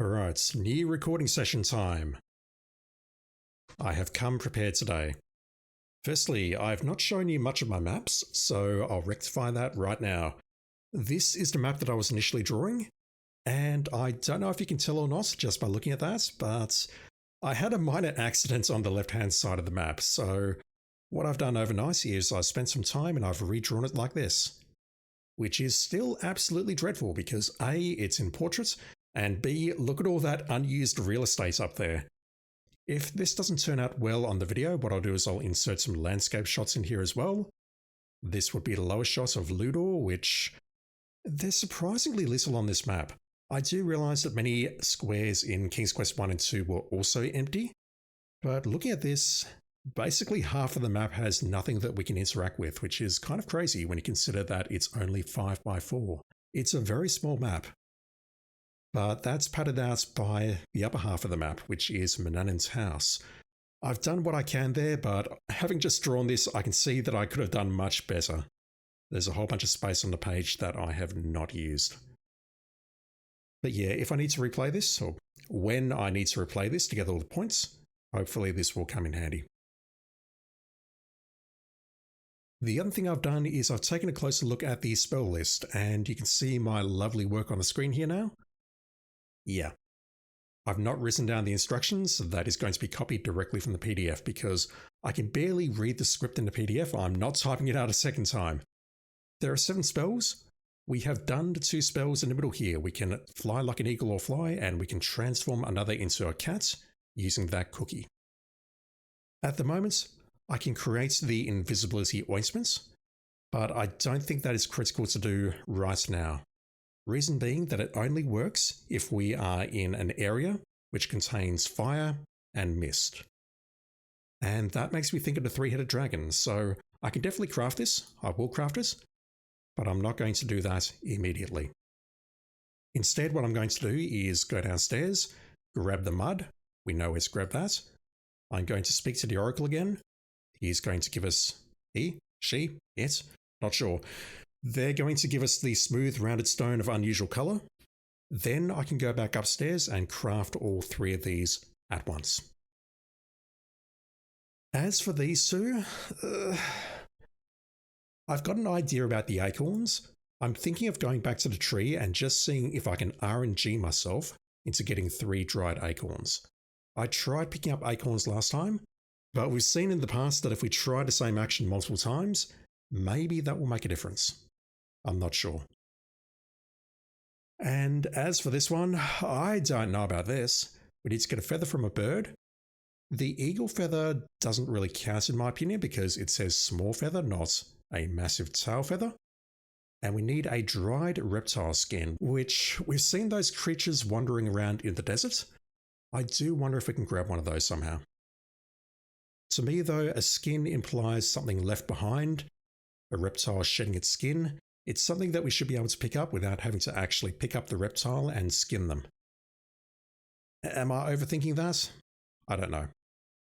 Alright, new recording session time. I have come prepared today. Firstly, I've not shown you much of my maps, so I'll rectify that right now. This is the map that I was initially drawing, and I don't know if you can tell or not just by looking at that, but I had a minor accident on the left-hand side of the map, so what I've done overnight is I've spent some time and I've redrawn it like this. Which is still absolutely dreadful because A, it's in portrait, and B, look at all that unused real estate up there. If this doesn't turn out well on the video, what I'll do is I'll insert some landscape shots in here as well. This would be the lower shot of Ludor, which there's surprisingly little on this map. I do realise that many squares in King's Quest 1 and 2 were also empty, but looking at this, basically half of the map has nothing that we can interact with, which is kind of crazy when you consider that it's only 5x4. It's a very small map. But that's padded out by the upper half of the map, which is Manannan's house. I've done what I can there, but having just drawn this, I can see that I could have done much better. There's a whole bunch of space on the page that I have not used. But yeah, if I need to replay this, or when I need to replay this to get all the points, hopefully this will come in handy. The other thing I've done is I've taken a closer look at the spell list, and you can see my lovely work on the screen here now. Yeah, I've not written down the instructions. That is going to be copied directly from the PDF because I can barely read the script in the PDF. I'm not typing it out a second time. There are 7 spells. We have done the 2 spells in the middle here. We can fly like an eagle or fly, and we can transform another into a cat using that cookie. At the moment, I can create the invisibility ointments, but I don't think that is critical to do right now. Reason being that it only works if we are in an area which contains fire and mist. And that makes me think of the 3-headed dragon, so I can definitely craft this, I will craft it, but I'm not going to do that immediately. Instead, what I'm going to do is go downstairs, grab the mud, we know where to grab that. I'm going to speak to the oracle again. He's going to give us, he, she, it, not sure. They're going to give us the smooth rounded stone of unusual colour. Then I can go back upstairs and craft all 3 of these at once. As for these 2, I've got an idea about the acorns. I'm thinking of going back to the tree and just seeing if I can RNG myself into getting 3 dried acorns. I tried picking up acorns last time, but we've seen in the past that if we try the same action multiple times, maybe that will make a difference. I'm not sure. And as for this one, I don't know about this. We need to get a feather from a bird. The eagle feather doesn't really count in my opinion because it says small feather, not a massive tail feather. And we need a dried reptile skin, which we've seen those creatures wandering around in the desert. I do wonder if we can grab one of those somehow. To me though, a skin implies something left behind, a reptile shedding its skin. It's something that we should be able to pick up without having to actually pick up the reptile and skin them. Am I overthinking that? I don't know.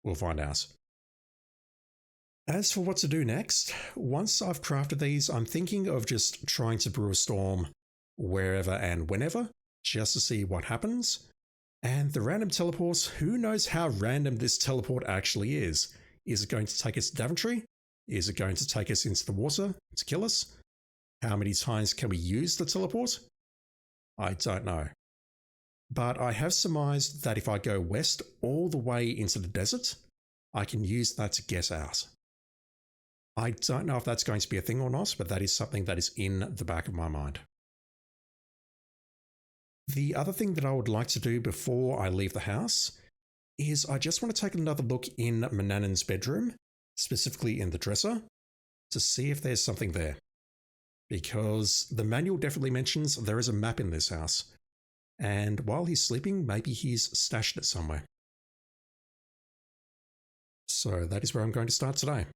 We'll find out. As for what to do next, once I've crafted these, I'm thinking of just trying to brew a storm wherever and whenever, just to see what happens. And the random teleports, who knows how random this teleport actually is? Is it going to take us to Daventry? Is it going to take us into the water to kill us? How many times can we use the teleport? I don't know. But I have surmised that if I go west all the way into the desert, I can use that to get out. I don't know if that's going to be a thing or not, but that is something that is in the back of my mind. The other thing that I would like to do before I leave the house is I just want to take another look in Manannan's bedroom, specifically in the dresser, to see if there's something there. Because the manual definitely mentions there is a map in this house. And while he's sleeping, maybe he's stashed it somewhere. So that is where I'm going to start today.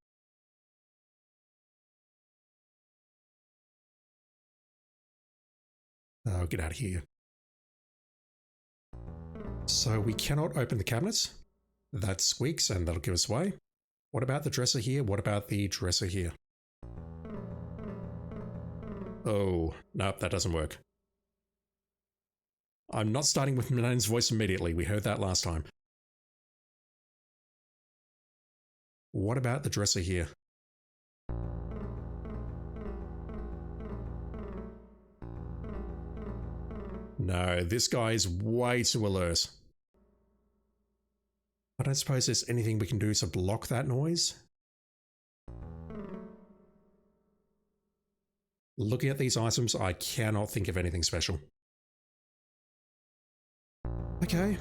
I'll get out of here. So we cannot open the cabinet. That squeaks and that'll give us away. What about the dresser here? What about the dresser here? Oh, nope, that doesn't work. I'm not starting with Manane's voice immediately. We heard that last time. What about the dresser here? No, this guy is way too alert. I don't suppose there's anything we can do to block that noise. Looking at these items, I cannot think of anything special. Okay.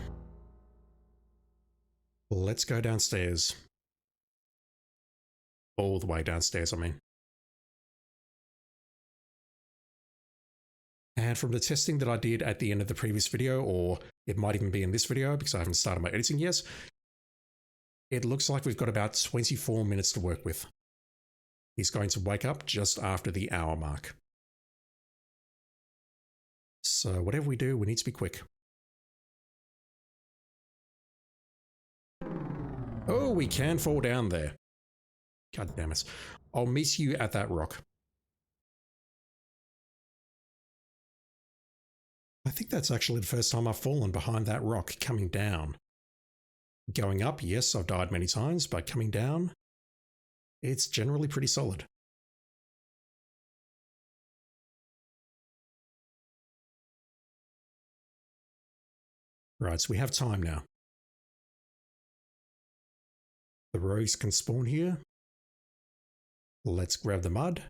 Let's go downstairs. All the way downstairs, I mean. And from the testing that I did at the end of the previous video, or it might even be in this video because I haven't started my editing yet, it looks like we've got about 24 minutes to work with. He's going to wake up just after the hour mark. So whatever we do, we need to be quick. Oh, we can fall down there. God damn it. I'll meet you at that rock. I think that's actually the first time I've fallen behind that rock coming down. Going up, yes, I've died many times, but coming down, it's generally pretty solid. Right, so we have time now. The rogues can spawn here. Let's grab the mud.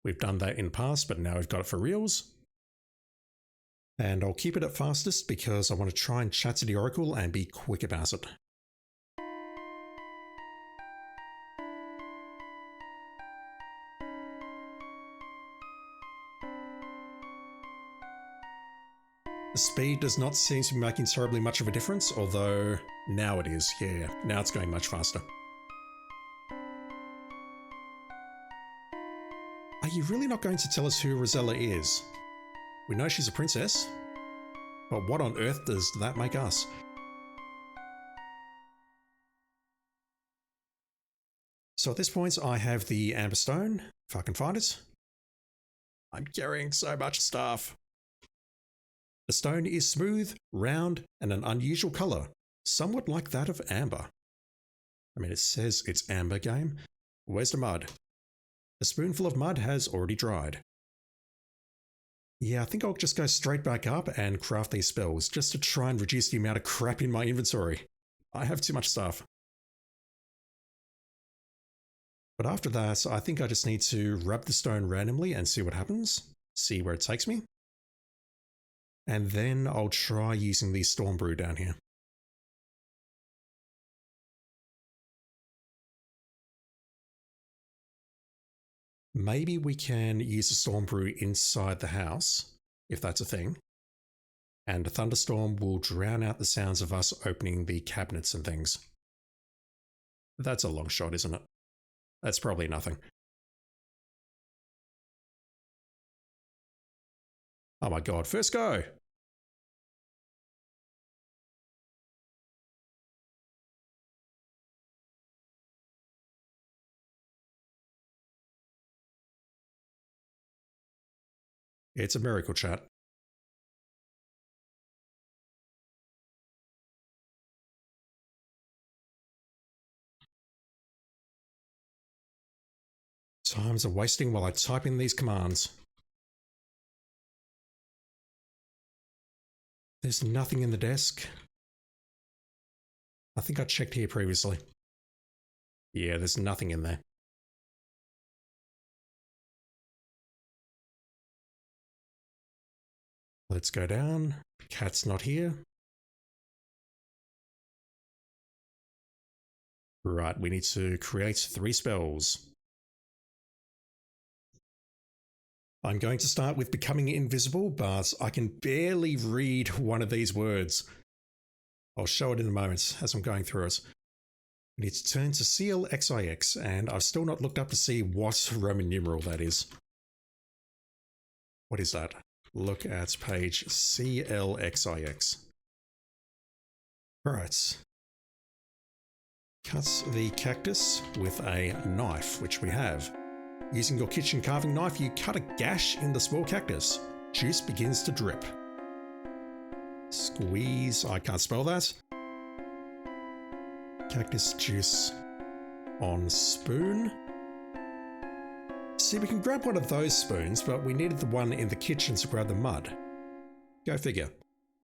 We've done that in the past, but now we've got it for reals. And I'll keep it at fastest because I want to try and chat to the Oracle and be quick about it. The speed does not seem to be making terribly much of a difference, although now it is. Yeah, now it's going much faster. Are you really not going to tell us who Rosella is? We know she's a princess, but what on earth does that make us? So at this point, I have the Amber Stone, if I can find it. I'm carrying so much stuff. The stone is smooth, round, and an unusual colour, somewhat like that of amber. I mean, it says it's amber game. Where's the mud? A spoonful of mud has already dried. Yeah, I think I'll just go straight back up and craft these spells, just to try and reduce the amount of crap in my inventory. I have too much stuff. But after that, I think I just need to rub the stone randomly and see what happens, see where it takes me. And then I'll try using the Storm Brew down here. Maybe we can use the Storm Brew inside the house, if that's a thing. And a thunderstorm will drown out the sounds of us opening the cabinets and things. That's a long shot, isn't it? That's probably nothing. Oh my god, first go! It's a miracle, chat. Times are wasting while I type in these commands. There's nothing in the desk. I think I checked here previously. Yeah, there's nothing in there. Let's go down. Cat's not here. Right, we need to create 3 spells. I'm going to start with becoming invisible, but I can barely read one of these words. I'll show it in a moment as I'm going through it. We need to turn to CLXIX, and I've still not looked up to see what Roman numeral that is. What is that? Look at page CLXIX. Alright. Cut the cactus with a knife, which we have. Using your kitchen carving knife, you cut a gash in the small cactus. Juice begins to drip. Squeeze, I can't spell that. Cactus juice on spoon. See, we can grab one of those spoons, but we needed the one in the kitchen to grab the mud. Go figure.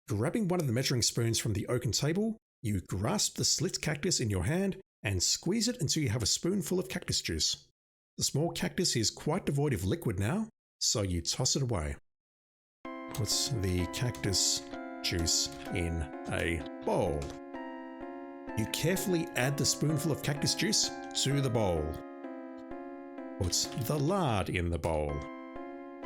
Grabbing one of the measuring spoons from the oaken table, you grasp the slit cactus in your hand and squeeze it until you have a spoonful of cactus juice. The small cactus is quite devoid of liquid now, so you toss it away. Put the cactus juice in a bowl. You carefully add the spoonful of cactus juice to the bowl. Put the lard in the bowl.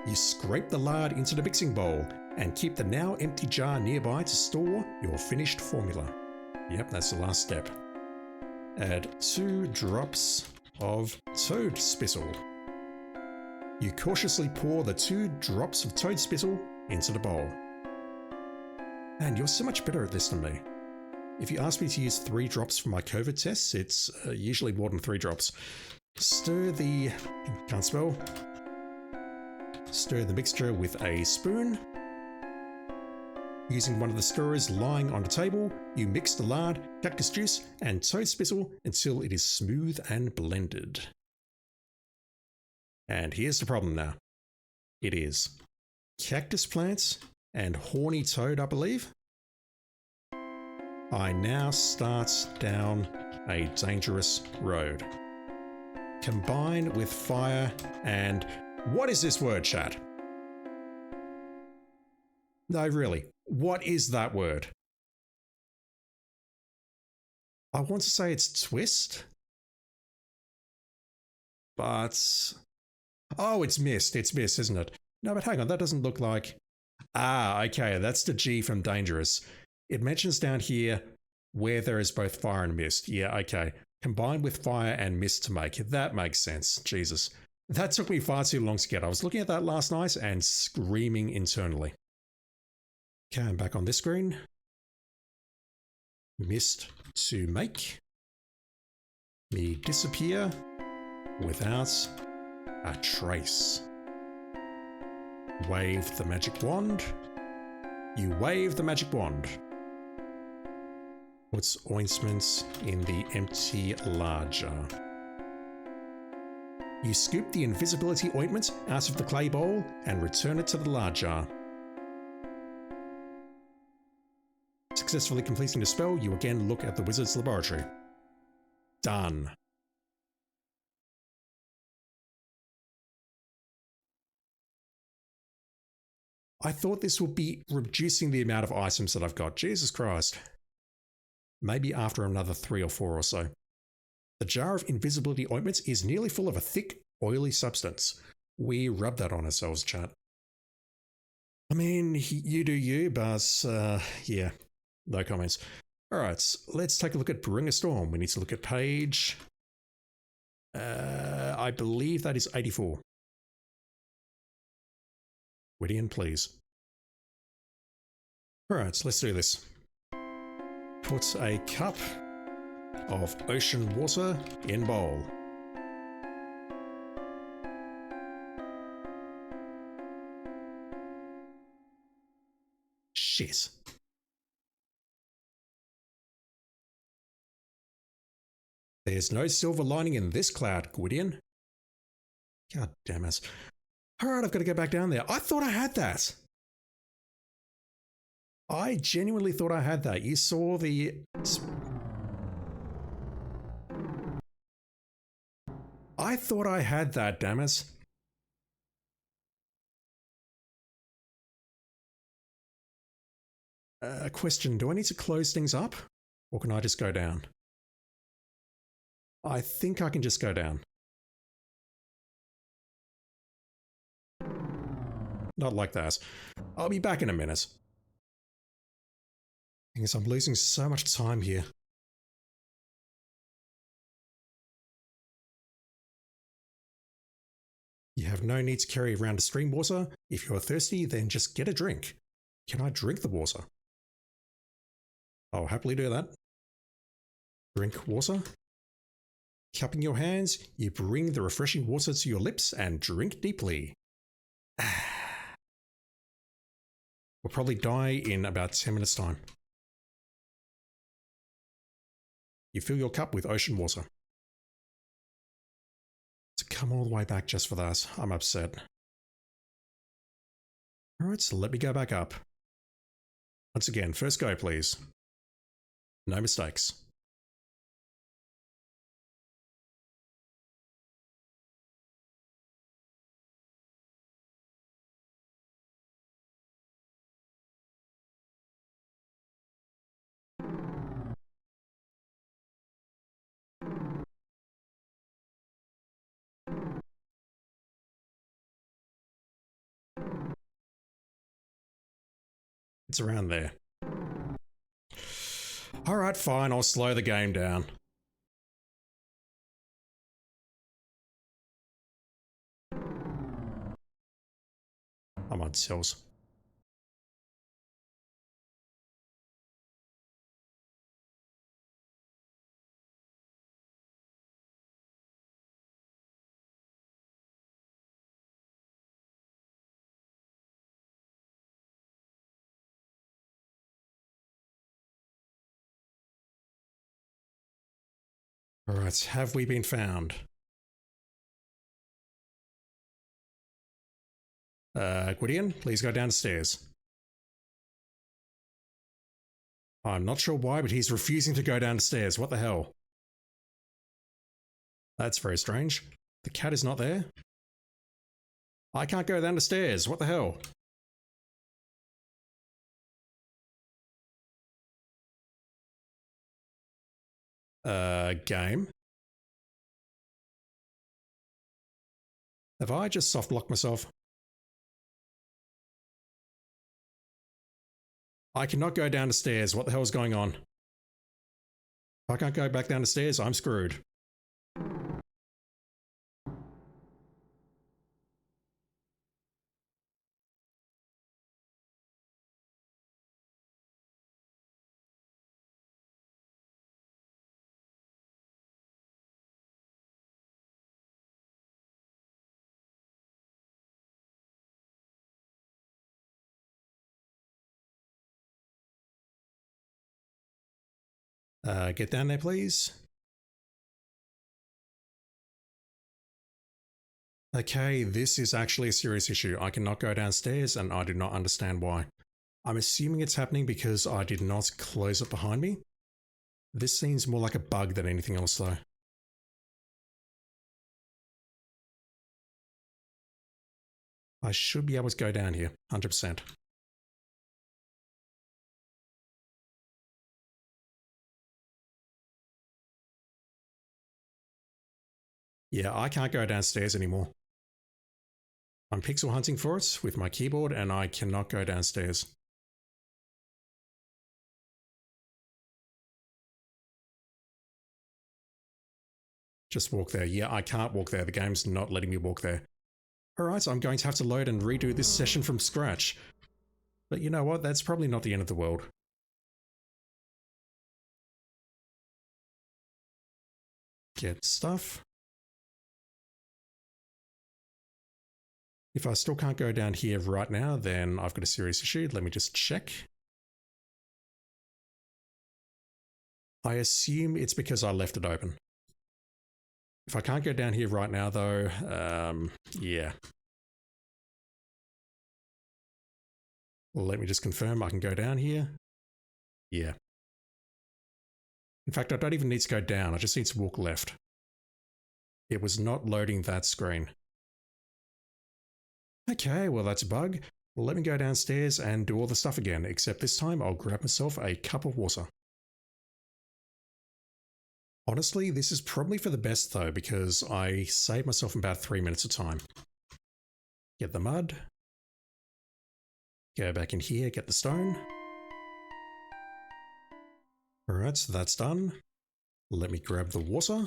You scrape the lard into the mixing bowl and keep the now empty jar nearby to store your finished formula. Yep, that's the last step. Add 2 drops of toad spittle. You cautiously pour the 2 drops of toad spittle into the bowl. And you're so much better at this than me. If you ask me to use 3 drops for my COVID tests, it's usually more than 3 drops. Stir the mixture with a spoon. Using one of the stirrers lying on the table, you mix the lard, cactus juice, and toad spittle until it is smooth and blended. And here's the problem now. It is cactus plants and horny toad, I believe. I now start down a dangerous road. Combine with fire and... What is this word, chat? No, really. What is that word? I want to say it's twist. But... Oh, it's mist. It's mist, isn't it? No, but hang on. That doesn't look like... Ah, okay. That's the G from dangerous. It mentions down here where there is both fire and mist. Yeah, okay. Combined with fire and mist to make. That makes sense. Jesus. That took me far too long to get. I was looking at that last night and screaming internally. Okay, I'm back on this screen. Mist to make. Me disappear without a trace. Wave the magic wand. You wave the magic wand. Puts ointment in the empty lard jar. You scoop the invisibility ointment out of the clay bowl and return it to the lard jar. Successfully completing the spell, you again look at the wizard's laboratory. Done. I thought this would be reducing the amount of items that I've got. Jesus Christ. Maybe after another 3 or 4 or so. The jar of invisibility ointment is nearly full of a thick, oily substance. We rub that on ourselves, chat. I mean, you do you, but yeah, no comments. Alright, let's take a look at Bring a Storm. We need to look at page... I believe that is 84. Whittian, please. Alright, let's do this. Put a cup of ocean water in bowl. Shit. There's no silver lining in this cloud, Gwydion. God damn it. Alright, I've got to go back down there. I thought I had that. I genuinely thought I had that. You saw the... I thought I had that, damn it. Question, do I need to close things up? Or can I just go down? I think I can just go down. Not like that. I'll be back in a minute. Because I'm losing so much time here. You have no need to carry around a stream water. If you're thirsty, then just get a drink. Can I drink the water? I'll happily do that. Drink water. Cupping your hands, you bring the refreshing water to your lips and drink deeply. We'll probably die in about 10 minutes' time. You fill your cup with ocean water. To come all the way back just for that, I'm upset. Alright, so let me go back up. Once again, first go please. No mistakes. It's around there. Alright, fine, I'll slow the game down. I'm on cells. Alright, have we been found? Gwydion, please go downstairs. I'm not sure why, but he's refusing to go downstairs. What the hell? That's very strange. The cat is not there. I can't go down the stairs. What the hell? Game. Have I just soft locked myself? I cannot go down the stairs. What the hell is going on? If I can't go back down the stairs, I'm screwed. Get down there, please. Okay, this is actually a serious issue. I cannot go downstairs and I do not understand why. I'm assuming it's happening because I did not close it behind me. This seems more like a bug than anything else though. I should be able to go down here, 100%. Yeah, I can't go downstairs anymore. I'm pixel hunting for it with my keyboard and I cannot go downstairs. Just walk there. Yeah, I can't walk there. The game's not letting me walk there. Alright, so I'm going to have to load and redo this session from scratch. But you know what? That's probably not the end of the world. Get stuff. If I still can't go down here right now, then I've got a serious issue. Let me just check. I assume it's because I left it open. If I can't go down here right now though, yeah. Let me just confirm I can go down here. Yeah. In fact, I don't even need to go down. I just need to walk left. It was not loading that screen. Okay, well that's a bug. Well, let me go downstairs and do all the stuff again, except this time I'll grab myself a cup of water. Honestly, this is probably for the best though, because I saved myself about 3 minutes of time. Get the mud. Go back in here, get the stone. Alright, so that's done. Let me grab the water.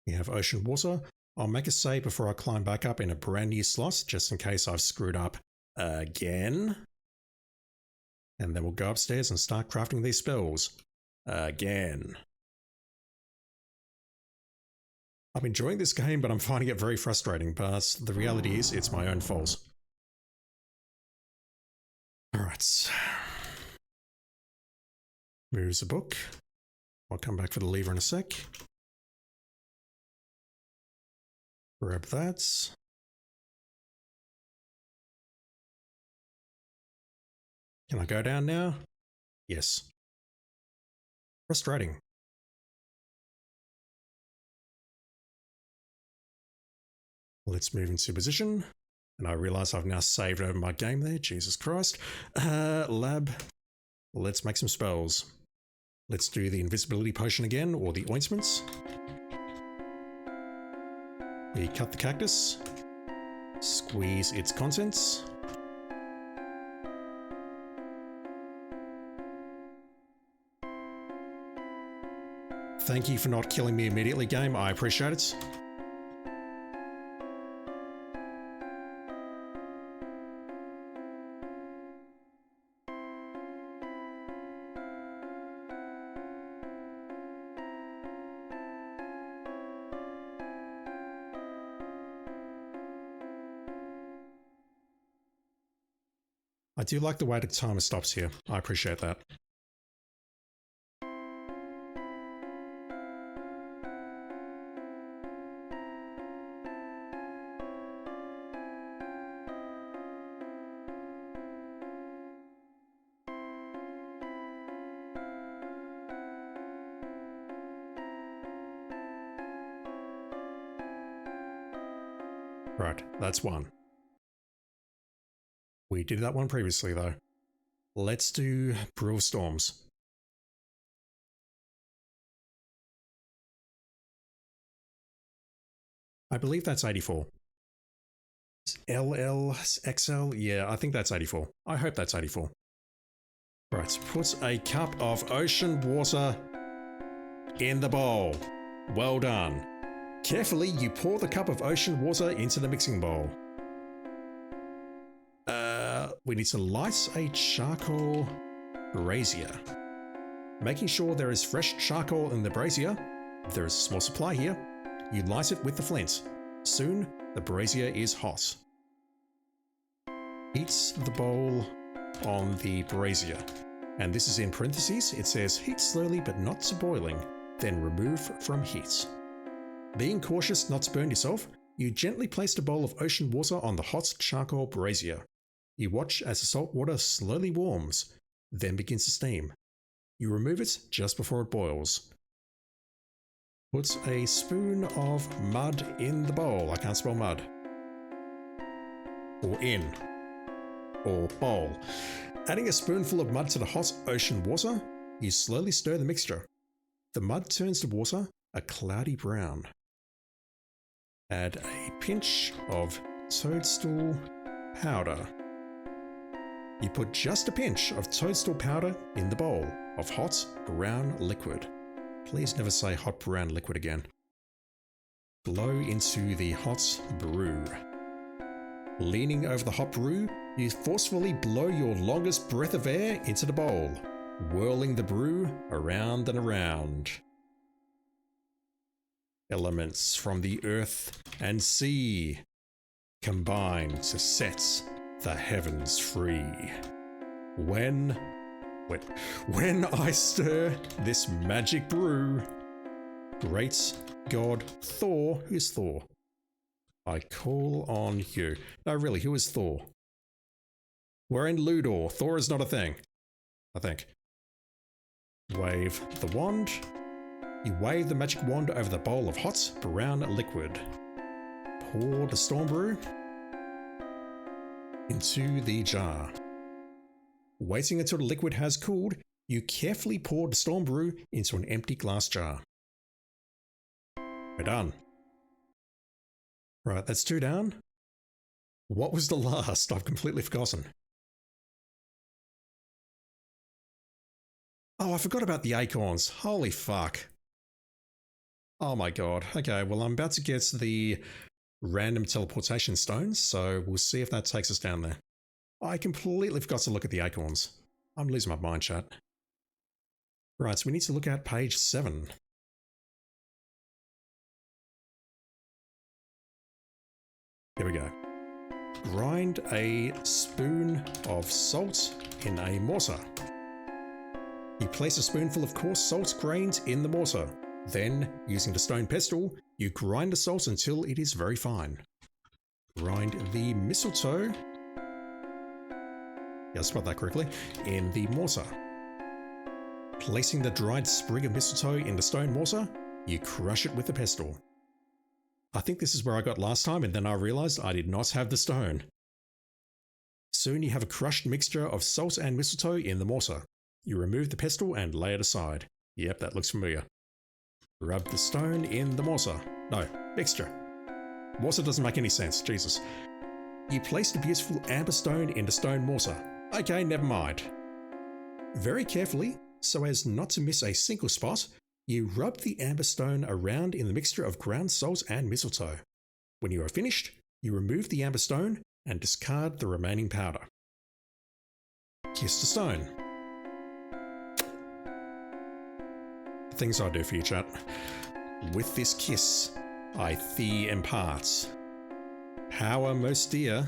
We have ocean water. I'll make a save before I climb back up in a brand new slot, just in case I've screwed up again. And then we'll go upstairs and start crafting these spells. Again. I'm enjoying this game, but I'm finding it very frustrating, but the reality is it's my own fault. Alright. Moves the book. I'll come back for the lever in a sec. Grab that. Can I go down now? Yes. Frustrating. Let's move into position. And I realize I've now saved over my game there. Jesus Christ. Lab. Let's make some spells. Let's do the invisibility potion again, or the ointments. We cut the cactus. Squeeze its contents. Thank you for not killing me immediately, game. I appreciate it. I do like the way the timer stops here. I appreciate that. Right, that's one. We did that one previously, though. Let's do Brew of Storms. I believe that's 84. LL, XL? Yeah, I think that's 84. I hope that's 84. Right, put a cup of ocean water in the bowl. Well done. Carefully, you pour the cup of ocean water into the mixing bowl. We need to light a charcoal brazier. Making sure there is fresh charcoal in the brazier. There is a small supply here. You light it with the flint. Soon, the brazier is hot. Heat the bowl on the brazier. And this is in parentheses. It says heat slowly but not to boiling, then remove from heat. Being cautious not to burn yourself, you gently place the bowl of ocean water on the hot charcoal brazier. You watch as the salt water slowly warms, then begins to steam. You remove it just before it boils. Put a spoon of mud in the bowl. I can't spell mud. Or in. Or bowl. Adding a spoonful of mud to the hot ocean water, you slowly stir the mixture. The mud turns the water a cloudy brown. Add a pinch of toadstool powder. You put just a pinch of toadstool powder in the bowl of hot brown liquid. Please never say hot brown liquid again. Blow into the hot brew. Leaning over the hot brew, you forcefully blow your longest breath of air into the bowl, whirling the brew around and around. Elements from the earth and sea combine to set the heavens free. When I stir this magic brew, great God Thor, who's Thor? I call on you. No, really, who is Thor? We're in Ludor. Thor is not a thing, I think. Wave the wand. You wave the magic wand over the bowl of hot brown liquid. Pour the storm brew into the jar. Waiting until the liquid has cooled, you carefully pour the storm brew into an empty glass jar. We're done. Right, that's 2 down. What was the last? I've completely forgotten. Oh, I forgot about the acorns. Holy fuck. Oh my god. Okay, well, I'm about to get the random teleportation stones, so we'll see if that takes us down there. I completely forgot to look at the acorns. I'm losing my mind, chat. Right, so we need to look at page 7. Here we go. Grind a spoon of salt in a mortar. You place a spoonful of coarse salt grains in the mortar. Then, using the stone pestle, you grind the salt until it is very fine. Grind the mistletoe, I spelled that correctly, in the mortar. Placing the dried sprig of mistletoe in the stone mortar, you crush it with the pestle. I think this is where I got last time, and then I realized I did not have the stone. Soon you have a crushed mixture of salt and mistletoe in the mortar. You remove the pestle and lay it aside. Yep, that looks familiar. Rub the stone in the mortar. No, mixture. Mortar doesn't make any sense, Jesus. You place the beautiful amber stone in the stone mortar. Okay, never mind. Very carefully, so as not to miss a single spot, you rub the amber stone around in the mixture of ground salt and mistletoe. When you are finished, you remove the amber stone and discard the remaining powder. Kiss the stone. Things I do for you, chat. With this kiss, I thee impart power most dear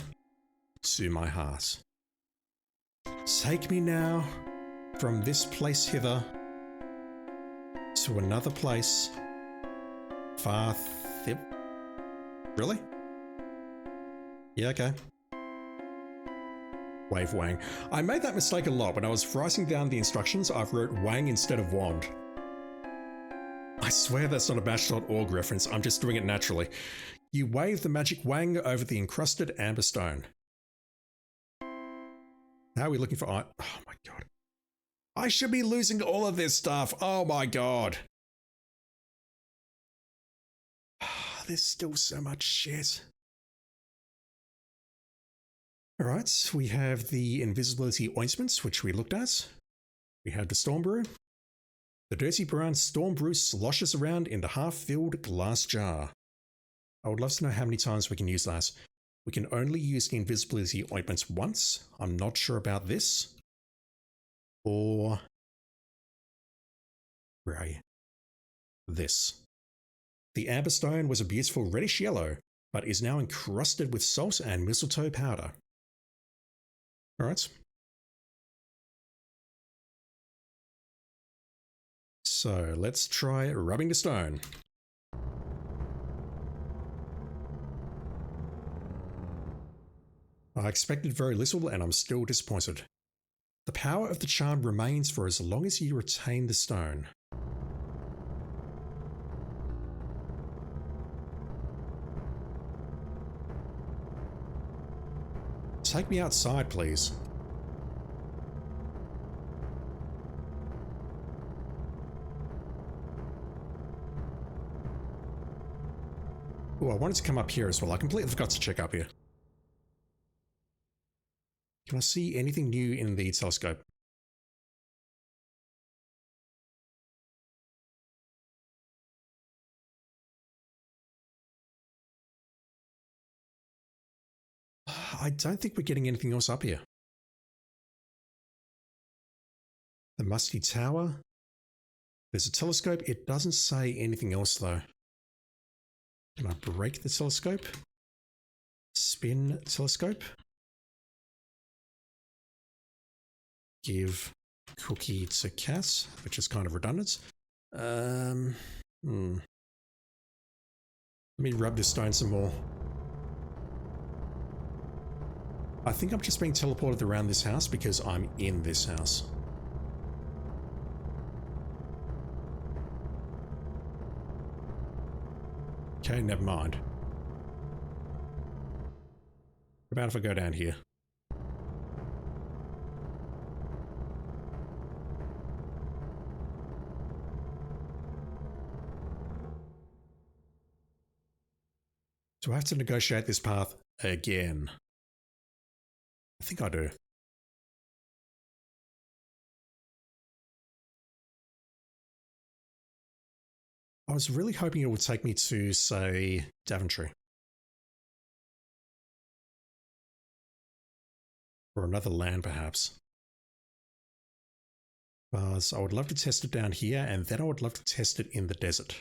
to my heart. Take me now from this place hither to another place far Really? Yeah, okay. Wave Wang. I made that mistake a lot. When I was writing down the instructions, I wrote Wang instead of Wand. I swear that's not a Match.org reference, I'm just doing it naturally. You wave the magic wang over the encrusted amber stone. How are we looking for... Oh my god. I should be losing all of this stuff. Oh my god. There's still so much shit. Alright, we have the invisibility ointments, which we looked at. We have the storm brew. The dirty brown storm brew sloshes around in the half-filled glass jar. I would love to know how many times we can use that. We can only use the invisibility ointments once. I'm not sure about this. Or... where are you? This. The amber stone was a beautiful reddish yellow, but is now encrusted with salt and mistletoe powder. Alright. So let's try rubbing the stone. I expected very little and I'm still disappointed. The power of the charm remains for as long as you retain the stone. Take me outside, please. Oh, I wanted to come up here as well. I completely forgot to check up here. Can I see anything new in the telescope? I don't think we're getting anything else up here. The musty tower. There's a telescope. It doesn't say anything else though. Can I break the telescope? Spin telescope. Give cookie to Cass, which is kind of redundant. Let me rub this stone some more. I think I'm just being teleported around this house because I'm in this house. Okay, never mind. What about if I go down here? Do I have to negotiate this path again? I think I do. I was really hoping it would take me to, say, Daventry. Or another land, perhaps. But I would love to test it down here, and then I would love to test it in the desert.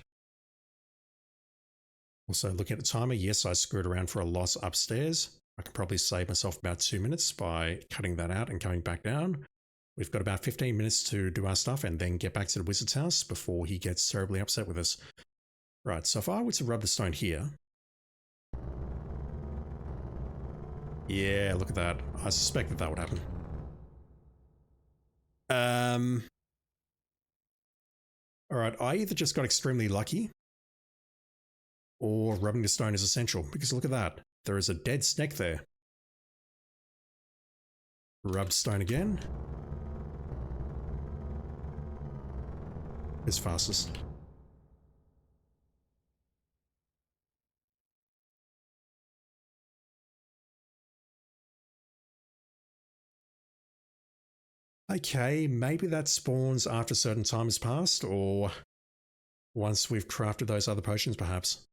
Also, looking at the timer, yes, I screwed around for a loss upstairs. I can probably save myself about 2 minutes by cutting that out and coming back down. We've got about 15 minutes to do our stuff and then get back to the wizard's house before he gets terribly upset with us. Right, so if I were to rub the stone here... Yeah, look at that. I suspect that would happen. Alright, I either just got extremely lucky or rubbing the stone is essential, because look at that. There is a dead snake there. Rub stone again. Is fastest. Okay, maybe that spawns after a certain time has passed, or once we've crafted those other potions, perhaps.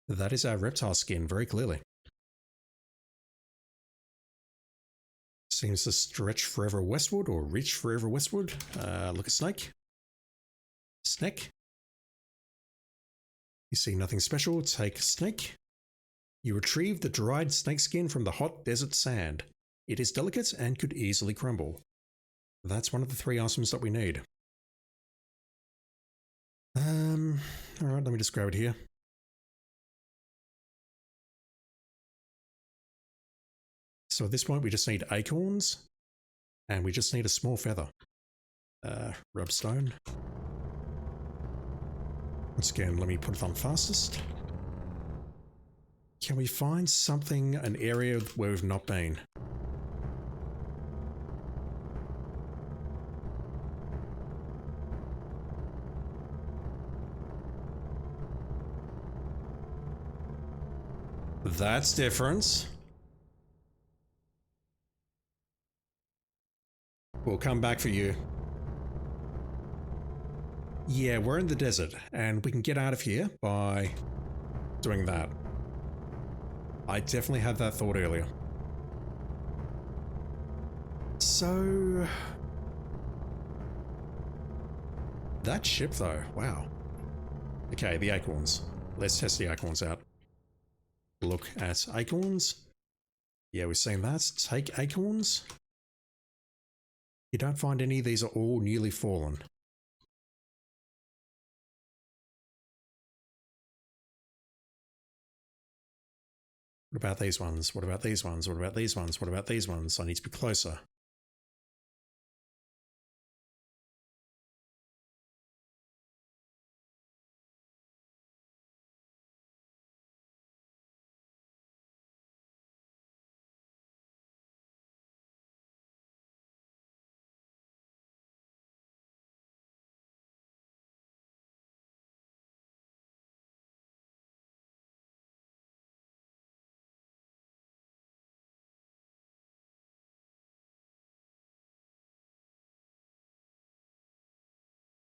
That is our reptile skin, very clearly. Seems to stretch forever westward, or reach forever westward. Look at snake. Snake. You see nothing special, take snake. You retrieve the dried snake skin from the hot desert sand. It is delicate and could easily crumble. That's one of the 3 items that we need. Alright, let me just grab it here. So at this point we just need acorns, and we just need a small feather. Rub stone. Once again, let me put it on fastest. Can we find something, an area where we've not been? That's different. We'll come back for you. Yeah, we're in the desert, and we can get out of here by doing that. I definitely had that thought earlier. So... that ship, though. Wow. Okay, the acorns. Let's test the acorns out. Look at acorns. Yeah, we've seen that. Take acorns. You don't find any. These are all newly fallen. What about these ones? What about these ones? What about these ones? What about these ones? I need to be closer.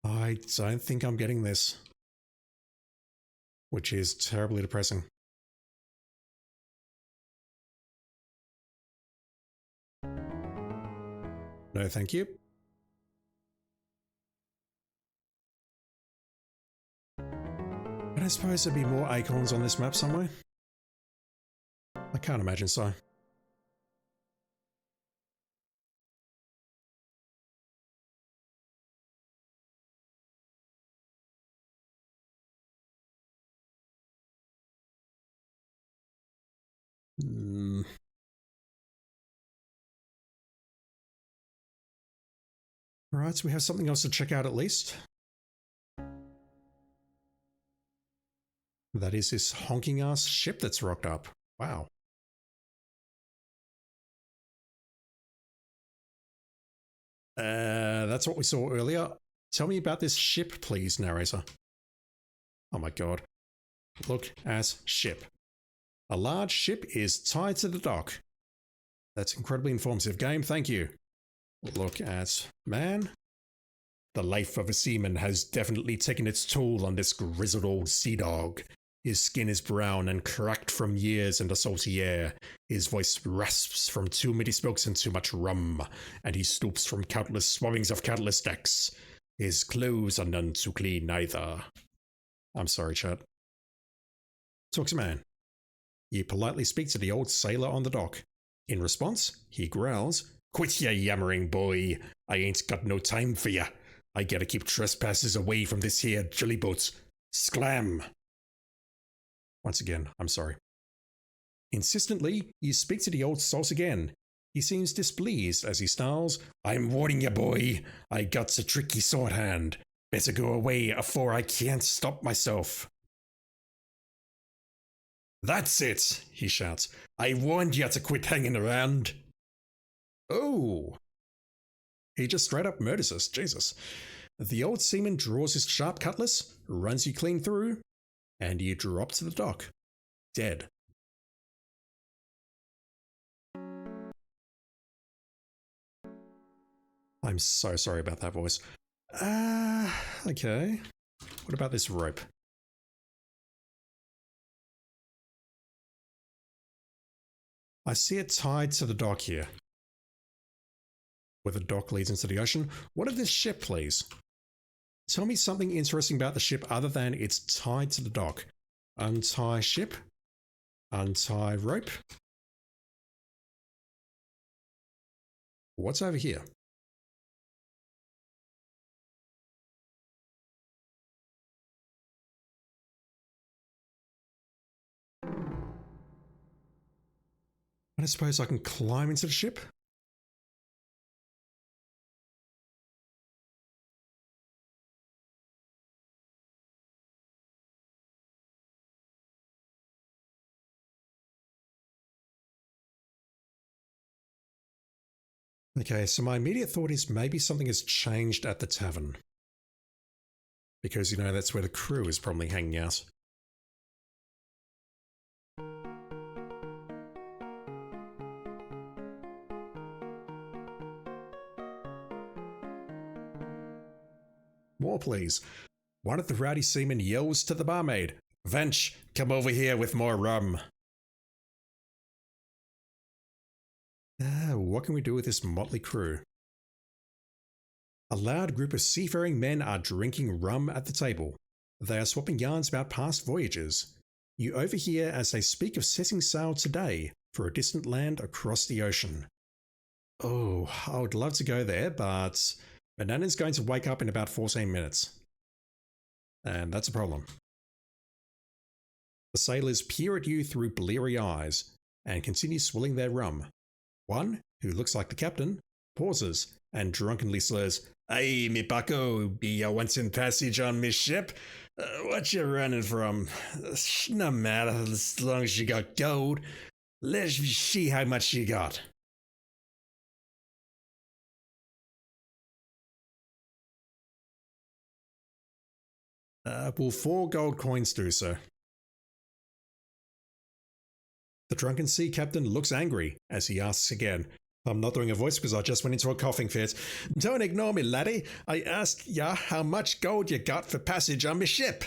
I don't think I'm getting this, which is terribly depressing. No, thank you. But I suppose there'd be more acorns on this map somewhere. I can't imagine so. Alright, so we have something else to check out at least. That is this honking ass ship that's rocked up. Wow. That's what we saw earlier. Tell me about this ship, please, narrator. Oh my god. Look at ship. A large ship is tied to the dock. That's incredibly informative game, thank you. Look at man. The life of a seaman has definitely taken its toll on this grizzled old sea dog. His skin is brown and cracked from years in the salty air. His voice rasps from too many smokes and too much rum, and he stoops from countless swabbings of countless decks. His clothes are none too clean either. I'm sorry, chat. Talks a man. You politely speak to the old sailor on the dock. In response, he growls, "Quit ya yammering, boy. I ain't got no time for ya. I gotta keep trespassers away from this here jolly boat. Sclam!" Once again, I'm sorry. Insistently, you speak to the old sauce again. He seems displeased as he snarls, "I'm warning ya, boy. I got a tricky sword hand. Better go away afore I can't stop myself." "That's it," he shouts. "I warned ya to quit hanging around." Oh. He just straight up murders us, Jesus. The old seaman draws his sharp cutlass, runs you clean through, and you drop to the dock. Dead. I'm so sorry about that voice. Okay. What about this rope? I see it tied to the dock here. Where the dock leads into the ocean. What of this ship, please? Tell me something interesting about the ship other than it's tied to the dock. Untie ship. Untie rope. What's over here? I suppose I can climb into the ship? Okay, so my immediate thought is maybe something has changed at the tavern. Because, you know, that's where the crew is probably hanging out. More, please. One of the rowdy seamen yells to the barmaid, "Vench, come over here with more rum." What can we do with this motley crew? A loud group of seafaring men are drinking rum at the table. They are swapping yarns about past voyages. You overhear as they speak of setting sail today for a distant land across the ocean. Oh, I would love to go there, but Banana's going to wake up in about 14 minutes. And that's a problem. The sailors peer at you through bleary eyes and continue swilling their rum. One, who looks like the captain, pauses and drunkenly slurs, "Hey, me bucko, be ya once in passage on me ship? What you running from? No matter as long as you got gold. Let's see how much you got." Will 4 gold coins do so? The drunken sea captain looks angry as he asks again. I'm not doing a voice because I just went into a coughing fit. "Don't ignore me, laddie. I asked ya how much gold you got for passage on me ship."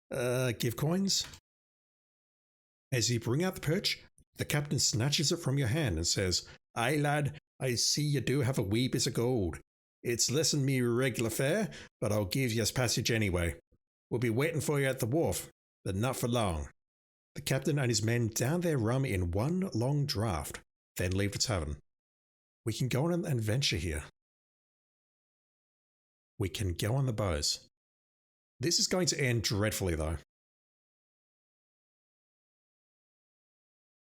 Give coins? As you bring out the perch, the captain snatches it from your hand and says, "Aye, lad, I see you do have a wee bit of gold. It's less than me regular fare, but I'll give yous passage anyway. We'll be waiting for you at the wharf, but not for long." The captain and his men down their rum in one long draught, then leave the tavern. We can go on an adventure here. We can go on the bows. This is going to end dreadfully, though.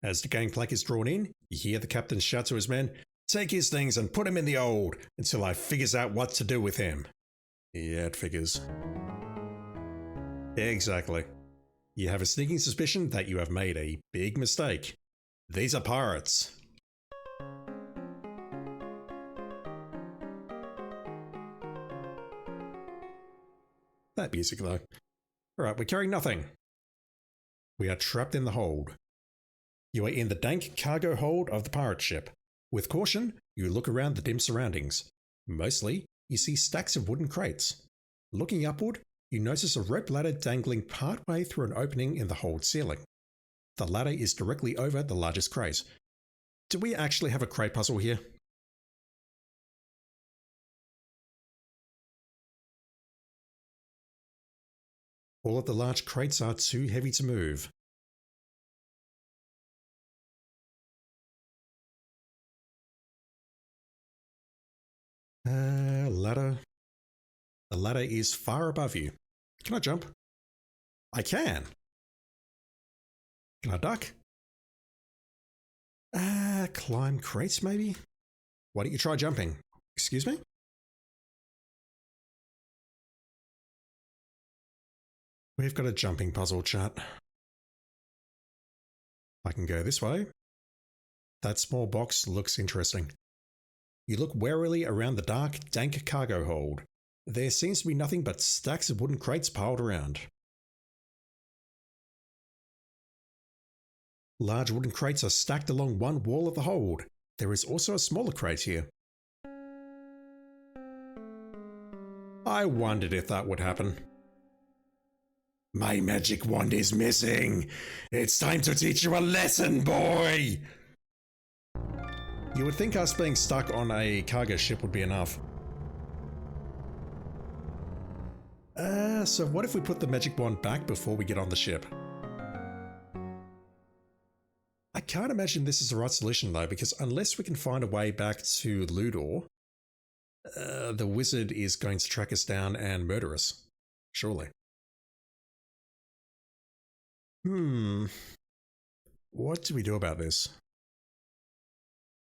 As the gangplank is drawn in, you hear the captain shout to his men, "Take his things and put him in the hold until I figures out what to do with him." Yeah, it figures. Exactly. You have a sneaking suspicion that you have made a big mistake. These are pirates. That music, though. Alright, we're carrying nothing. We are trapped in the hold. You are in the dank cargo hold of the pirate ship. With caution, you look around the dim surroundings. Mostly, you see stacks of wooden crates. Looking upward, You notice a rope ladder dangling partway through an opening in the hold ceiling. The ladder is directly over the largest crate. Do we actually have a crate puzzle here? All of the large crates are too heavy to move. Ladder. The ladder is far above you. Can I jump? I can. Can I duck? Climb crates maybe? Why don't you try jumping? Excuse me? We've got a jumping puzzle, chat. I can go this way. That small box looks interesting. You look warily around the dark, dank cargo hold. There seems to be nothing but stacks of wooden crates piled around. Large wooden crates are stacked along one wall of the hold. There is also a smaller crate here. I wondered if that would happen. My magic wand is missing. It's time to teach you a lesson, boy! You would think us being stuck on a cargo ship would be enough. So what if we put the magic wand back before we get on the ship? I can't imagine this is the right solution though, because unless we can find a way back to Ludor, the wizard is going to track us down and murder us. Surely. What do we do about this?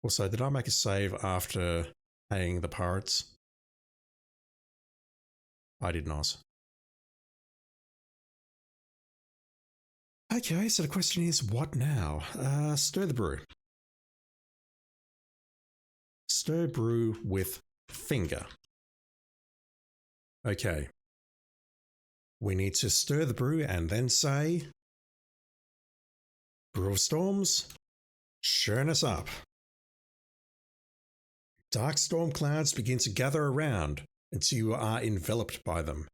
Also, did I make a save after paying the pirates? I did not. Okay, so the question is, what now? Stir the brew. Stir brew with finger. Okay. We need to stir the brew and then say, brew of storms, churn us up. Dark storm clouds begin to gather around until you are enveloped by them.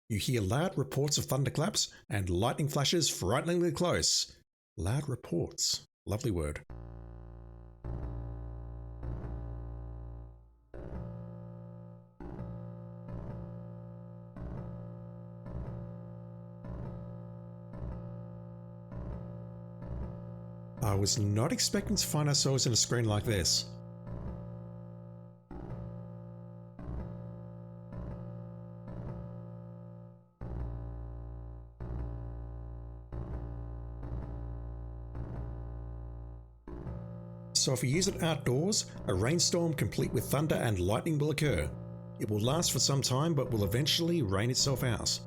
You hear loud reports of thunderclaps and lightning flashes frighteningly close. Loud reports. Lovely word. I was not expecting to find ourselves in a screen like this. So if we use it outdoors, a rainstorm complete with thunder and lightning will occur. It will last for some time but will eventually rain itself out.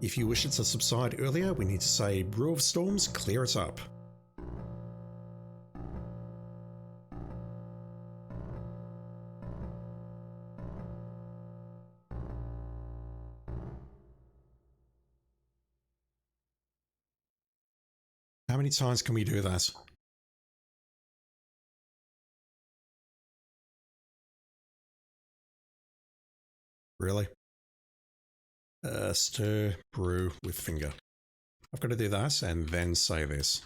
If you wish it to subside earlier, we need to say, brew of storms, clear it up. How many times can we do that? Really? Stir, brew with finger. I've got to do that and then say this.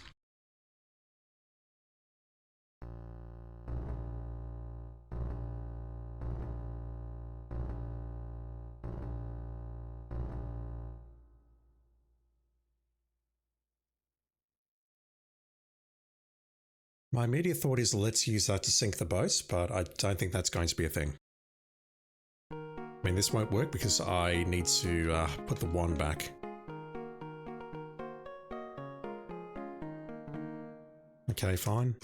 My immediate thought is let's use that to sink the boat, but I don't think that's going to be a thing. I mean, this won't work because I need to put the wand back. Okay, fine.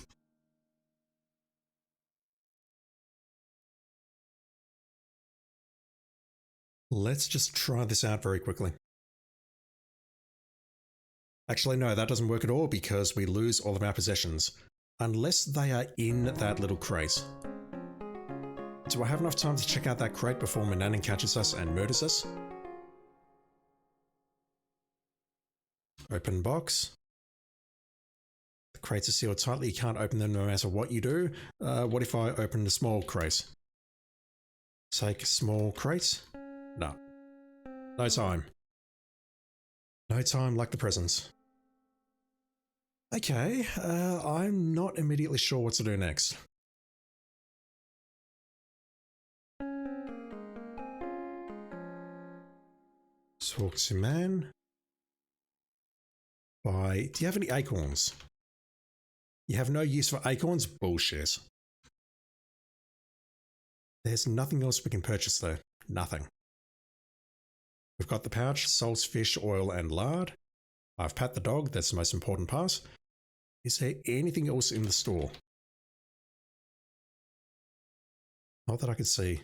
Let's just try this out very quickly. Actually, no, that doesn't work at all because we lose all of our possessions. Unless they are in that little crate. Do I have enough time to check out that crate before Manannan catches us and murders us? Open box. The crates are sealed tightly, you can't open them no matter what you do. What if I open the small crate? Take small crate? No. No time. No time like the present. Okay, I'm not immediately sure what to do next. Talk to man. Do you have any acorns? You have no use for acorns? Bullshit. There's nothing else we can purchase though. Nothing. We've got the pouch, salt, fish, oil, and lard. I've pat the dog, that's the most important part. Is there anything else in the store? Not that I can see.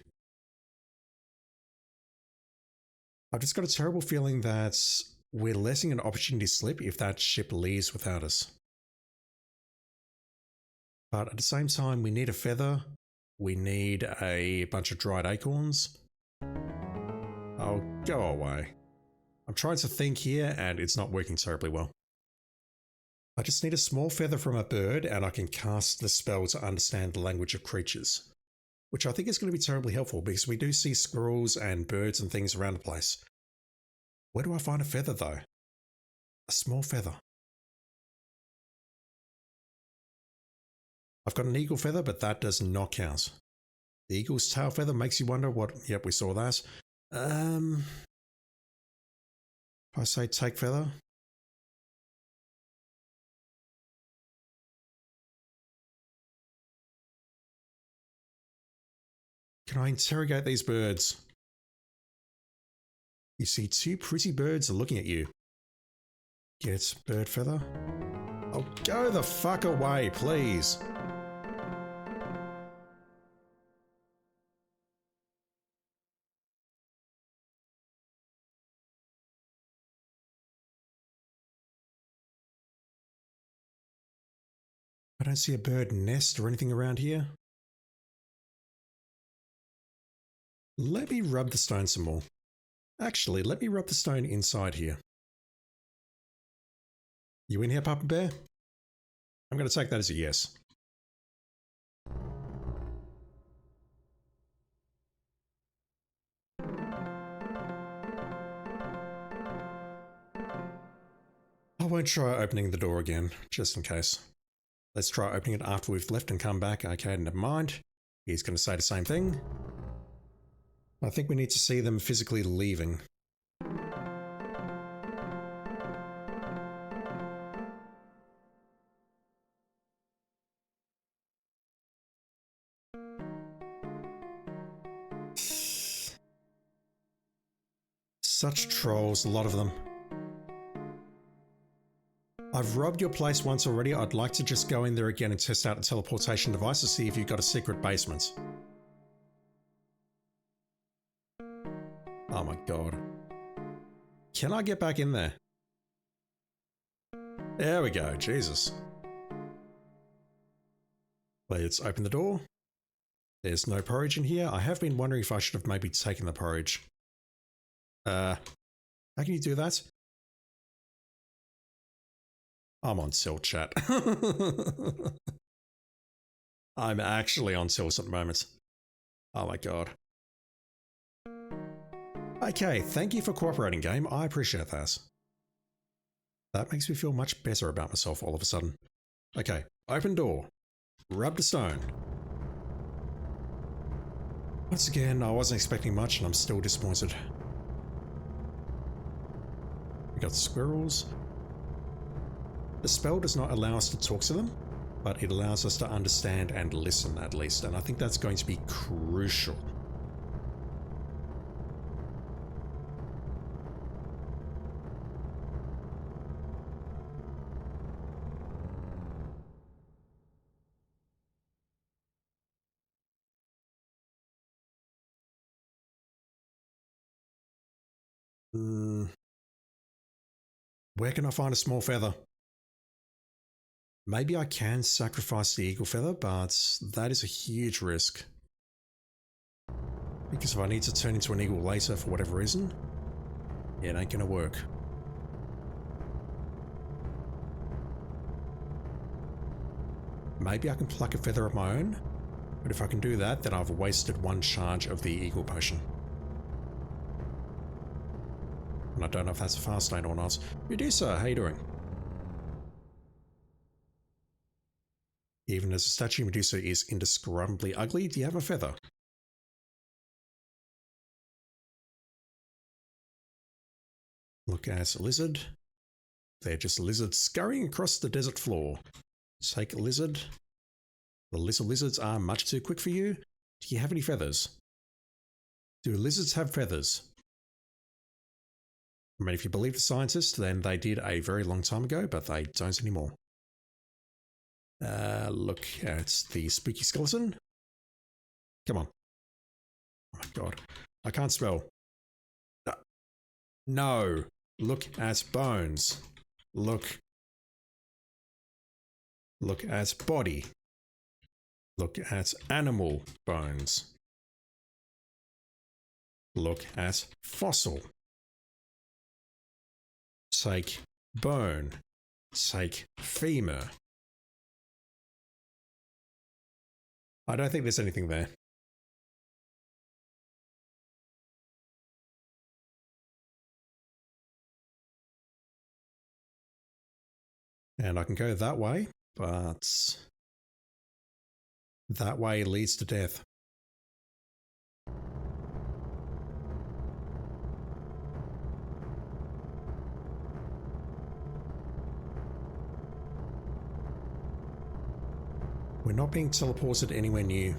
I've just got a terrible feeling that we're letting an opportunity slip if that ship leaves without us. But at the same time, we need a feather. We need a bunch of dried acorns. Oh, go away. I'm trying to think here and it's not working terribly well. I just need a small feather from a bird and I can cast the spell to understand the language of creatures, which I think is going to be terribly helpful because we do see squirrels and birds and things around the place. Where do I find a feather though? A small feather. I've got an eagle feather, but that does not count. The eagle's tail feather makes you wonder what... Yep, we saw that. If I say take feather. Can I interrogate these birds? You see two pretty birds looking at you. Get bird feather. Oh, go the fuck away, please. I don't see a bird nest or anything around here. Let me rub the stone some more. Actually, let me rub the stone inside here. You in here, Papa Bear? I'm going to take that as a yes. I won't try opening the door again, just in case. Let's try opening it after we've left and come back. Okay, never mind. He's going to say the same thing. I think we need to see them physically leaving. Such trolls, a lot of them. I've robbed your place once already. I'd like to just go in there again and test out a teleportation device to see if you've got a secret basement. Oh my god. Can I get back in there? There we go, Jesus. Let's open the door. There's no porridge in here. I have been wondering if I should have maybe taken the porridge. How can you do that? I'm on tilt, chat. I'm actually on tilt at the moment. Oh my god. Okay, thank you for cooperating, game. I appreciate that. That makes me feel much better about myself all of a sudden. Okay, open door. Rub the stone. Once again, I wasn't expecting much and I'm still disappointed. We got squirrels. The spell does not allow us to talk to them, but it allows us to understand and listen at least, and I think that's going to be crucial. Where can I find a small feather? Maybe I can sacrifice the eagle feather, but that is a huge risk. Because if I need to turn into an eagle later for whatever reason, it ain't gonna work. Maybe I can pluck a feather of my own, but if I can do that, then I've wasted one charge of the eagle potion. And I don't know if that's a fast lane or not. Medusa, how you doing? Even as a statue, Medusa is indescribably ugly. Do you have a feather? Look at a lizard. They're just lizards scurrying across the desert floor. Take a lizard. The little lizards are much too quick for you. Do you have any feathers? Do lizards have feathers? I mean, if you believe the scientists, then they did a very long time ago, but they don't anymore. Look at the spooky skeleton. Come on. Oh my god. I can't spell. No. Look at bones. Look at body. Look at animal bones. Look at fossil. Take bone. Take femur. I don't think there's anything there. And I can go that way, but that way leads to death. We're not being teleported anywhere new.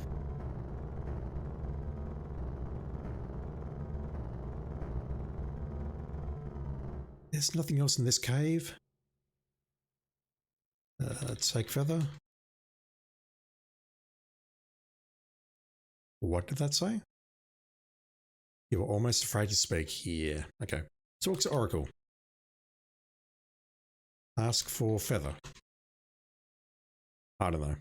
There's nothing else in this cave. Take feather. What did that say? You were almost afraid to speak. Yeah. Okay. Talk to Oracle. Ask for feather. I don't know.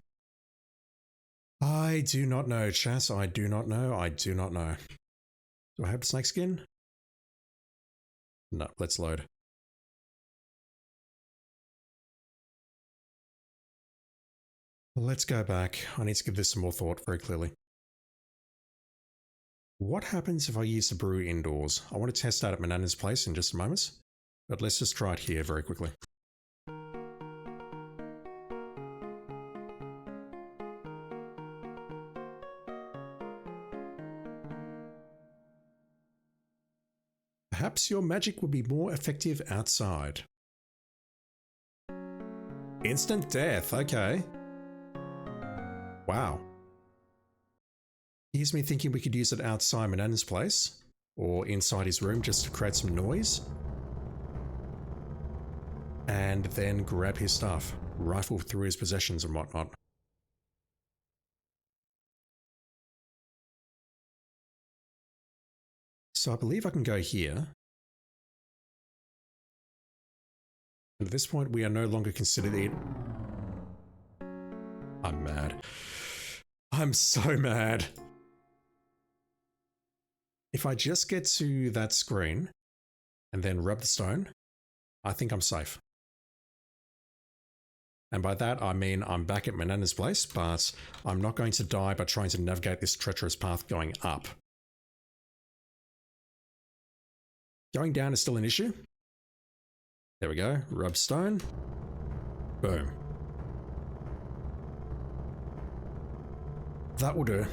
I do not know, Chas. I do not know. I do not know. Do I have snake skin? No, let's load. Let's go back. I need to give this some more thought very clearly. What happens if I use the brew indoors? I want to test that at Manana's place in just a moment, but let's just try it here very quickly. Perhaps your magic would be more effective outside. Instant death, okay. Wow. Here's me thinking we could use it outside Manana's place, or inside his room just to create some noise. And then grab his stuff, rifle through his possessions and whatnot. So I believe I can go here. And at this point, we are no longer considered it. I'm mad. I'm so mad. If I just get to that screen and then rub the stone, I think I'm safe. And by that, I mean I'm back at Manana's place, but I'm not going to die by trying to navigate this treacherous path going up. Going down is still an issue. There we go. Rub stone. Boom. That will do.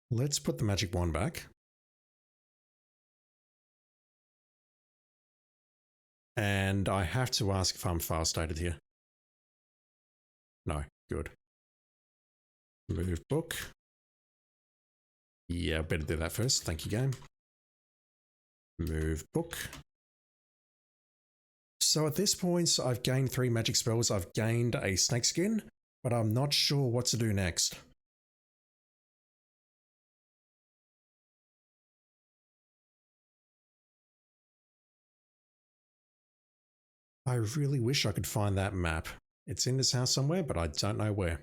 Let's put the magic wand back. And I have to ask if I'm fast stated here. No, good. Move book. Yeah, better do that first. Thank you, game. Move book. So at this point, I've gained 3 magic spells. I've gained a snake skin, but I'm not sure what to do next. I really wish I could find that map. It's in this house somewhere, but I don't know where.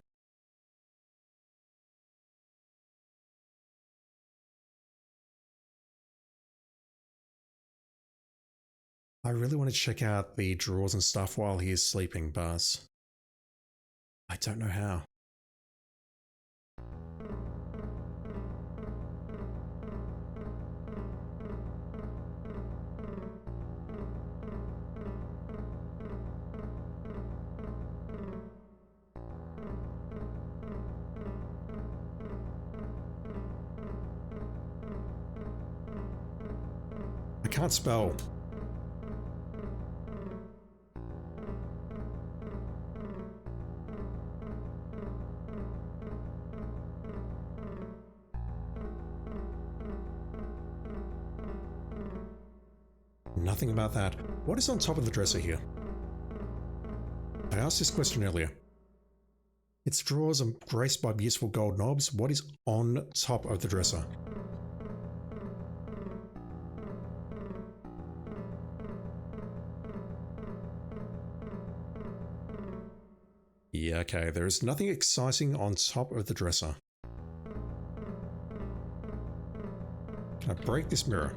I really want to check out the drawers and stuff while he is sleeping, but I don't know how. can't spell. Nothing about that. What is on top of the dresser here? I asked this question earlier. Its drawers are graced by beautiful gold knobs. What is on top of the dresser? Yeah, okay, there is nothing exciting on top of the dresser. Can I break this mirror?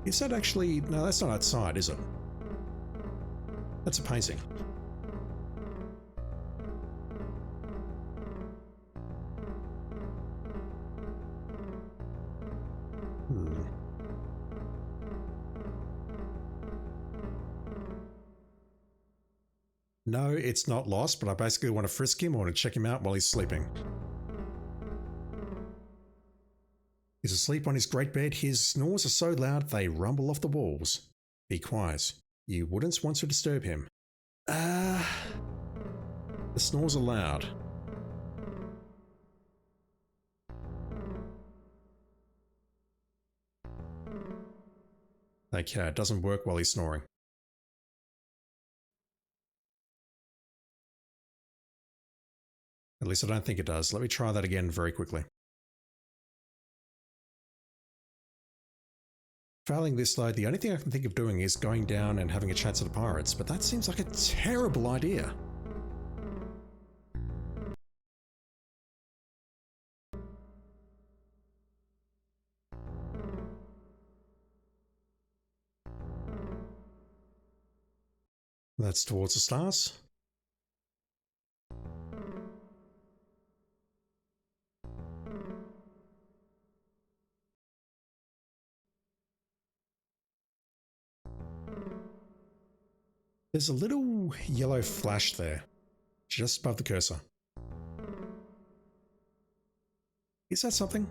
Is that actually... No, that's not outside, is it? That's a painting. No, it's not lost, but I basically want to frisk him. I want to check him out while he's sleeping. He's asleep on his great bed. His snores are so loud they rumble off the walls. Be quiet. You wouldn't want to disturb him. The snores are loud. Okay, it doesn't work while he's snoring. At least I don't think it does. Let me try that again very quickly. Failing this load, the only thing I can think of doing is going down and having a chat to the pirates, but that seems like a terrible idea. That's towards the stars. There's a little yellow flash there, just above the cursor. Is that something?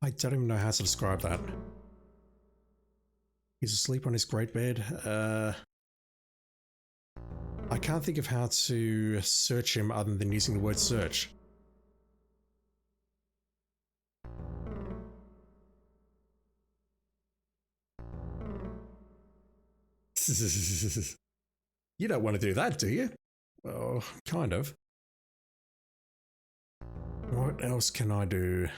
I don't even know how to describe that. He's asleep on his great bed. I can't think of how to search him other than using the word search. You don't want to do that, do you? Well, kind of. What else can I do?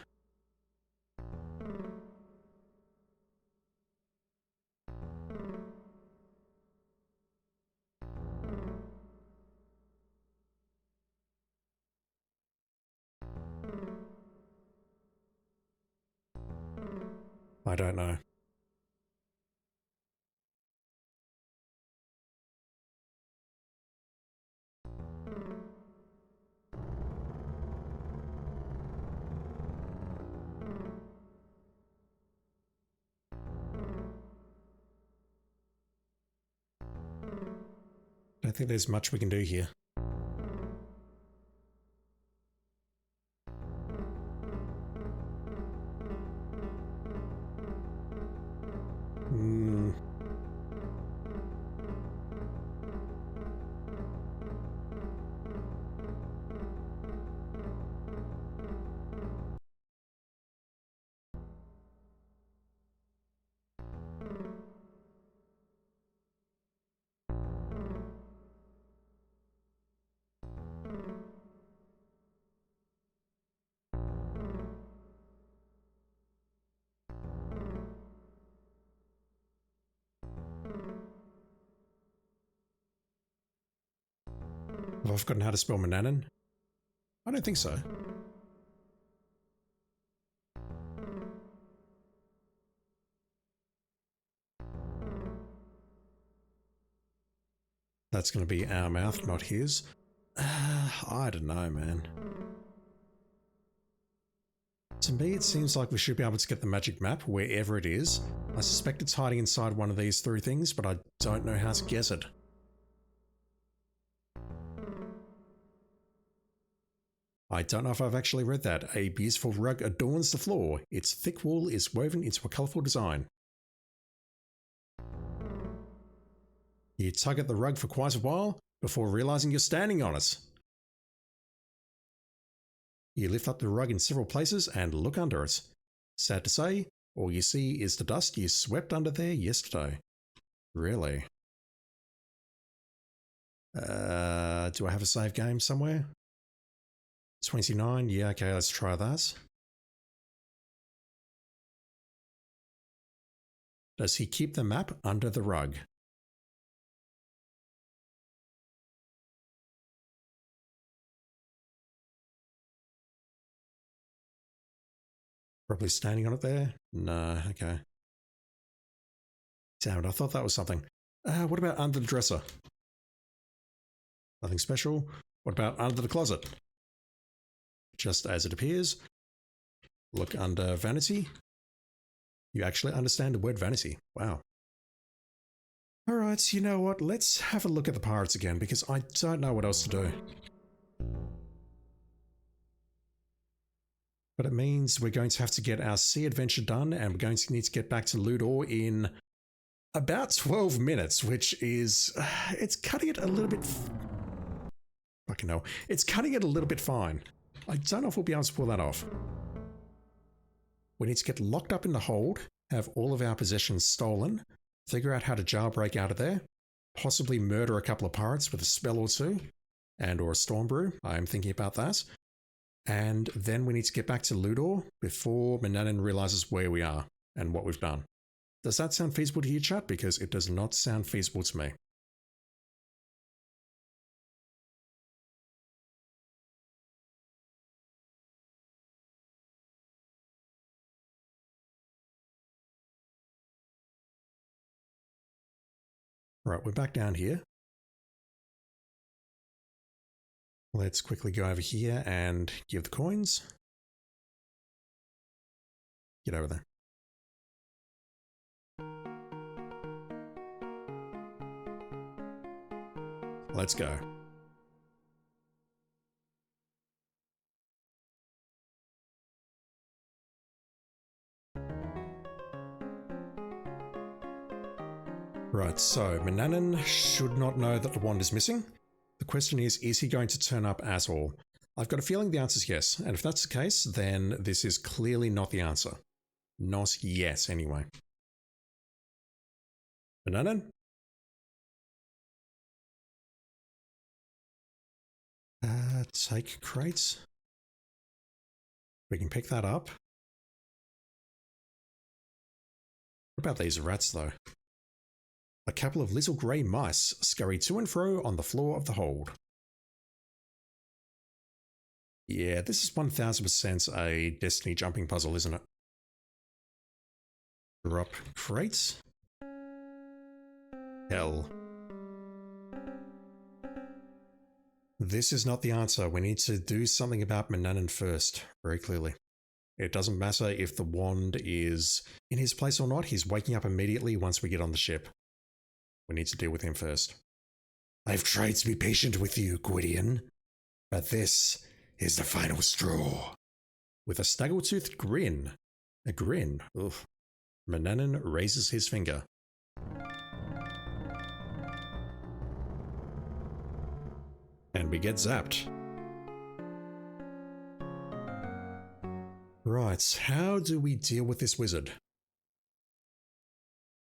I don't know. I don't think there's much we can do here. Have I forgotten how to spell Mananan? I don't think so. That's going to be our mouth, not his. I don't know, man. To me, it seems like we should be able to get the magic map wherever it is. I suspect it's hiding inside one of these three things, but I don't know how to guess it. I don't know if I've actually read that. A beautiful rug adorns the floor. Its thick wool is woven into a colourful design. You tug at the rug for quite a while before realising you're standing on it. You lift up the rug in several places and look under it. Sad to say, all you see is the dust you swept under there yesterday. Really? Do I have a save game somewhere? 29, yeah, okay, let's try that. Does he keep the map under the rug? Probably standing on it there? No, okay. Damn it, I thought that was something. What about under the dresser? Nothing special. What about under the closet? Just as it appears. Look under vanity. You actually understand the word vanity. Wow. Alright, you know what? Let's have a look at the pirates again because I don't know what else to do. But it means we're going to have to get our sea adventure done and we're going to need to get back to Ludor in about 12 minutes, which is... it's cutting it a little bit... fucking hell. It's cutting it a little bit fine. I don't know if we'll be able to pull that off. We need to get locked up in the hold, have all of our possessions stolen, figure out how to jailbreak out of there, possibly murder a couple of pirates with a spell or two, and or a storm brew. I'm thinking about that. And then we need to get back to Ludor before Manannan realizes where we are and what we've done. Does that sound feasible to you, chat? Because it does not sound feasible to me. Right, we're back down here. Let's quickly go over here and give the coins. Get over there. Let's go. Right, so Manannan should not know that the wand is missing. The question is he going to turn up at all? I've got a feeling the answer is yes, and if that's the case, then this is clearly not the answer. Not yet, anyway. Manannan? Take crates. We can pick that up. What about these rats, though? A couple of little grey mice scurry to and fro on the floor of the hold. Yeah, this is 1000% a Destiny jumping puzzle, isn't it? Drop crates. Hell. This is not the answer. We need to do something about Manannan first, very clearly. It doesn't matter if the wand is in his place or not, he's waking up immediately once we get on the ship. We need to deal with him first. I've tried to be patient with you, Gwydion, but this is the final straw. With a snaggle-toothed grin. A grin. Oof. Manannan raises his finger. And we get zapped. Right, how do we deal with this wizard?